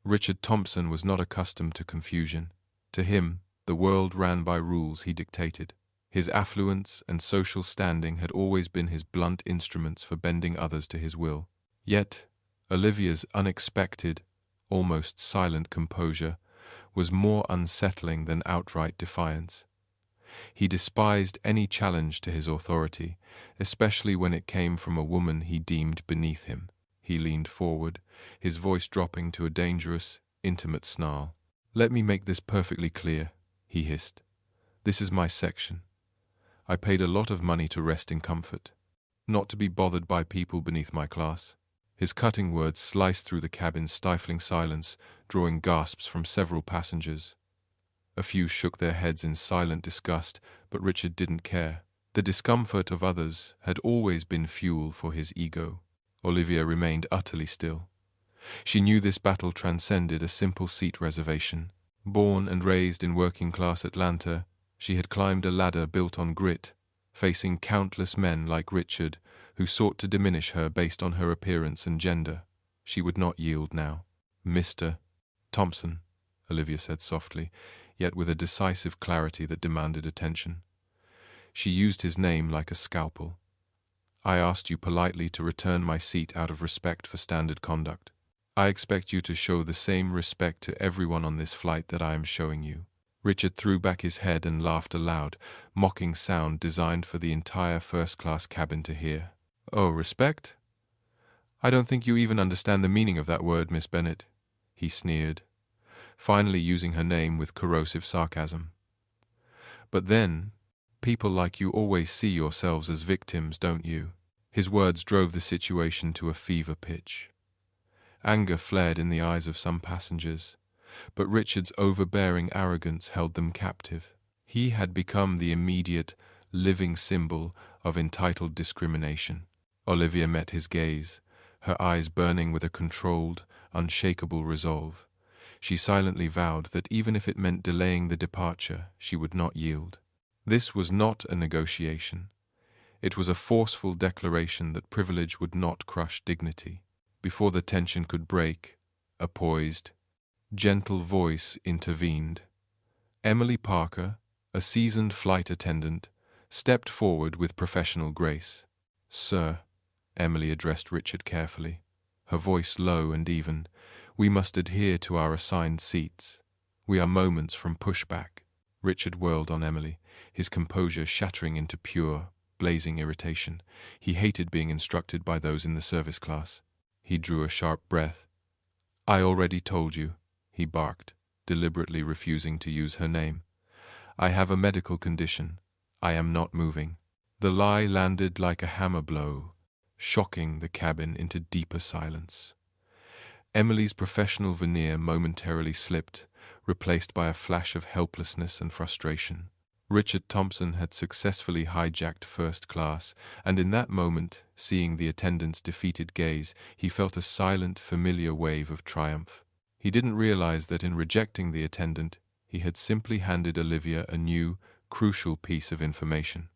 Richard Thompson was not accustomed to confusion. To him, the world ran by rules he dictated. His affluence and social standing had always been his blunt instruments for bending others to his will. Yet, Olivia's unexpected, almost silent composure was more unsettling than outright defiance. He despised any challenge to his authority, especially when it came from a woman he deemed beneath him. He leaned forward, his voice dropping to a dangerous, intimate snarl. "Let me make this perfectly clear," he hissed. "This is my section. I paid a lot of money to rest in comfort, not to be bothered by people beneath my class." His cutting words sliced through the cabin's stifling silence, drawing gasps from several passengers. A few shook their heads in silent disgust, but Richard didn't care. The discomfort of others had always been fuel for his ego. Olivia remained utterly still. She knew this battle transcended a simple seat reservation. Born and raised in working-class Atlanta, she had climbed a ladder built on grit, facing countless men like Richard, who sought to diminish her based on her appearance and gender. She would not yield now. "Mr. Thompson," Olivia said softly, yet with a decisive clarity that demanded attention. She used his name like a scalpel. "I asked you politely to return my seat out of respect for standard conduct. I expect you to show the same respect to everyone on this flight that I am showing you." Richard threw back his head and laughed aloud, mocking sound designed for the entire first-class cabin to hear. "Oh, respect? I don't think you even understand the meaning of that word, Miss Bennet," he sneered, finally using her name with corrosive sarcasm. "But then, people like you always see yourselves as victims, don't you?" His words drove the situation to a fever pitch. Anger flared in the eyes of some passengers, but Richard's overbearing arrogance held them captive. He had become the immediate, living symbol of entitled discrimination. Olivia met his gaze, her eyes burning with a controlled, unshakable resolve. She silently vowed that even if it meant delaying the departure, she would not yield. This was not a negotiation. It was a forceful declaration that privilege would not crush dignity. Before the tension could break, a poised, gentle voice intervened. Emily Parker, a seasoned flight attendant, stepped forward with professional grace. "Sir," Emily addressed Richard carefully, her voice low and even, "we must adhere to our assigned seats. We are moments from pushback." Richard whirled on Emily, his composure shattering into pure, blazing irritation. He hated being instructed by those in the service class. He drew a sharp breath. "I already told you," he barked, deliberately refusing to use her name. "I have a medical condition. I am not moving." The lie landed like a hammer blow, shocking the cabin into deeper silence. Emily's professional veneer momentarily slipped, replaced by a flash of helplessness and frustration. Richard Thompson had successfully hijacked first class, and in that moment, seeing the attendant's defeated gaze, he felt a silent, familiar wave of triumph. He didn't realize that in rejecting the attendant, he had simply handed Olivia a new, crucial piece of information.